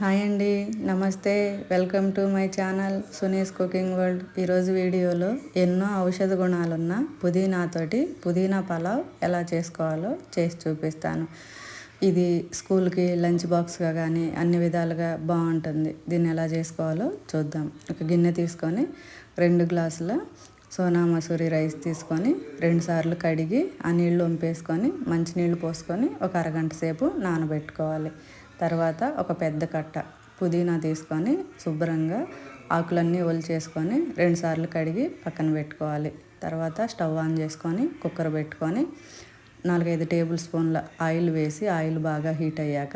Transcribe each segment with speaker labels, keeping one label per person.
Speaker 1: Hi అండి, నమస్తే. Welcome to my channel Suni's cooking world. ఈరోజు వీడియోలో ఎన్నో ఔషధ గుణాలున్న పుదీనాతోటి పుదీనా పలావ్ ఎలా చేసుకోవాలో చేసి చూపిస్తాను. ఇది స్కూల్కి లంచ్ బాక్స్గా కానీ అన్ని విధాలుగా బాగుంటుంది. దీన్ని ఎలా చేసుకోవాలో చూద్దాం. ఒక గిన్నె తీసుకొని 2 గ్లాసుల సోనా మసూరి రైస్ తీసుకొని 2 సార్లు కడిగి ఆ నీళ్ళు వంపేసుకొని మంచినీళ్ళు పోసుకొని ఒక అరగంట సేపు నానబెట్టుకోవాలి. తర్వాత ఒక పెద్ద కట్ట పుదీనా తీసుకొని శుభ్రంగా ఆకులన్నీ ఒలిచేసుకొని 2 సార్లు కడిగి పక్కన పెట్టుకోవాలి. తర్వాత స్టవ్ ఆన్ చేసుకొని కుక్కర్ పెట్టుకొని 4-5 టేబుల్ స్పూన్ల ఆయిల్ వేసి ఆయిల్ బాగా హీట్ అయ్యాక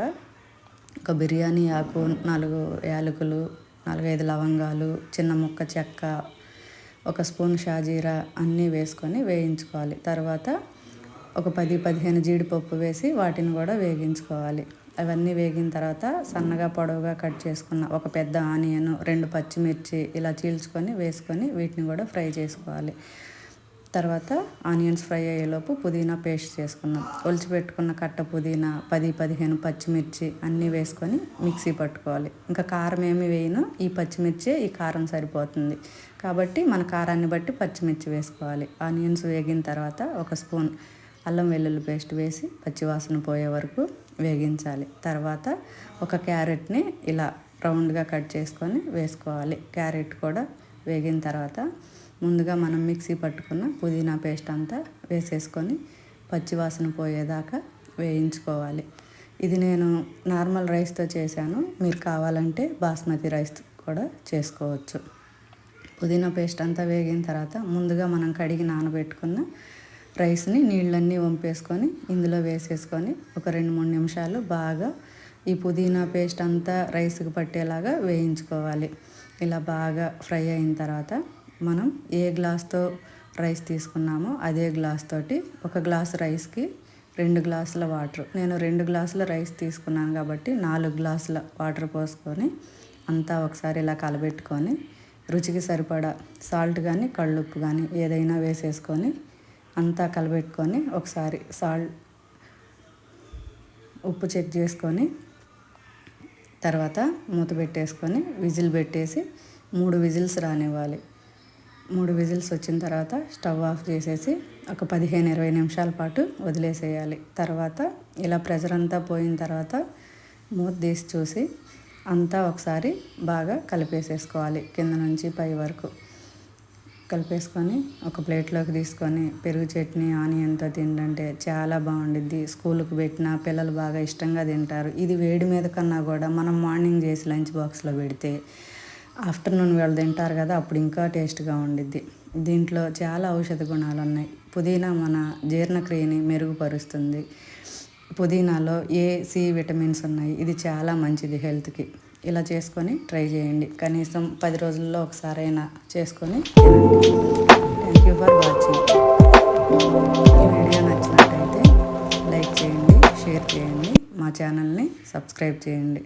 Speaker 1: ఒక బిర్యానీ ఆకు, 4 యాలకులు, 4-5 లవంగాలు, చిన్న ముక్క చెక్క, 1 స్పూన్ షాజీరా అన్నీ వేసుకొని వేయించుకోవాలి. తర్వాత ఒక 10-15 జీడిపప్పు వేసి వాటిని కూడా వేగించుకోవాలి. అవన్నీ వేగిన తర్వాత సన్నగా పొడవుగా కట్ చేసుకున్న ఒక పెద్ద ఆనియన్, 2 పచ్చిమిర్చి ఇలా చీల్చుకొని వేసుకొని వీటిని కూడా ఫ్రై చేసుకోవాలి. తర్వాత ఆనియన్స్ ఫ్రై అయ్యేలోపు పుదీనా పేస్ట్ చేసుకుందాం. ఒలిచిపెట్టుకున్న కట్ట పుదీనా, 10-15 పచ్చిమిర్చి అన్నీ వేసుకొని మిక్సీ పట్టుకోవాలి. ఇంకా కారం ఏమి వేయను, ఈ పచ్చిమిర్చి ఈ కారం సరిపోతుంది కాబట్టి మన కారాన్ని బట్టి పచ్చిమిర్చి వేసుకోవాలి. ఆనియన్స్ వేగిన తర్వాత 1 స్పూన్ అల్లం వెల్లుల్లి పేస్ట్ వేసి పచ్చివాసన పోయే వరకు వేగించాలి. తర్వాత ఒక క్యారెట్ని ఇలా రౌండ్గా కట్ చేసుకొని వేసుకోవాలి. క్యారెట్ కూడా వేగిన తర్వాత ముందుగా మనం మిక్సీ పట్టుకున్న పుదీనా పేస్ట్ అంతా వేసేసుకొని పచ్చివాసన పోయేదాకా వేయించుకోవాలి. ఇది నేను నార్మల్ రైస్తో చేశాను, మీరు కావాలంటే బాస్మతి రైస్ కూడా చేసుకోవచ్చు. పుదీనా పేస్ట్ అంతా వేగిన తర్వాత ముందుగా మనం కడిగి నానబెట్టుకున్న రైస్ని నీళ్ళన్నీ వంపేసుకొని ఇందులో వేసేసుకొని ఒక 2-3 నిమిషాలు బాగా ఈ పుదీనా పేస్ట్ అంతా రైస్కి పట్టేలాగా వేయించుకోవాలి. ఇలా బాగా ఫ్రై అయిన తర్వాత మనం ఏ గ్లాస్తో రైస్ తీసుకున్నామో అదే గ్లాస్ తోటి 1 గ్లాస్ రైస్కి 2 గ్లాసుల వాటర్, నేను 2 గ్లాసుల రైస్ తీసుకున్నాను కాబట్టి 4 గ్లాసుల వాటర్ పోసుకొని అంతా ఒకసారి ఇలా కలబెట్టుకొని రుచికి సరిపడా సాల్ట్ కానీ కళ్ళుప్పు కానీ ఏదైనా వేసేసుకొని అంతా కలబెట్టుకొని ఒకసారి ఉప్పు చెక్ చేసుకొని తర్వాత మూత పెట్టేసుకొని విజిల్ పెట్టేసి 3 విజిల్స్ రానివ్వాలి. 3 విజిల్స్ వచ్చిన తర్వాత స్టవ్ ఆఫ్ చేసేసి ఒక 15-20 నిమిషాల పాటు వదిలేసేయాలి. తర్వాత ఇలా ప్రెషర్ అంతా పోయిన తర్వాత మూత తీసి చూసి అంతా ఒకసారి బాగా కలిపేసేసుకోవాలి. కింద నుంచి పై వరకు కలిపేసుకొని ఒక ప్లేట్లోకి తీసుకొని పెరుగు చట్నీ ఆనియన్తో తింటుంటే చాలా బాగుండిద్ది. స్కూల్కి పెట్టిన పిల్లలు బాగా ఇష్టంగా తింటారు. ఇది వేడి మీద కన్నా కూడా మనం మార్నింగ్ చేసి లంచ్ బాక్స్లో పెడితే ఆఫ్టర్నూన్ వాళ్ళు తింటారు కదా, అప్పుడు ఇంకా టేస్ట్గా ఉండిద్ది. దీంట్లో చాలా ఔషధ గుణాలు ఉన్నాయి. పుదీనా మన జీర్ణక్రియని మెరుగుపరుస్తుంది. పుదీనాలో A-C విటమిన్స్ ఉన్నాయి. ఇది చాలా మంచిది హెల్త్కి. ఇలా చేసుకొని ట్రై చేయండి. కనీసం 10 రోజుల్లో ఒకసారైనా చేసుకొని తినండి. Thank you for watching. ఈ వీడియో నచ్చినట్టయితే లైక్ చేయండి, షేర్ చేయండి, మా ఛానల్ని సబ్స్క్రైబ్ చేయండి.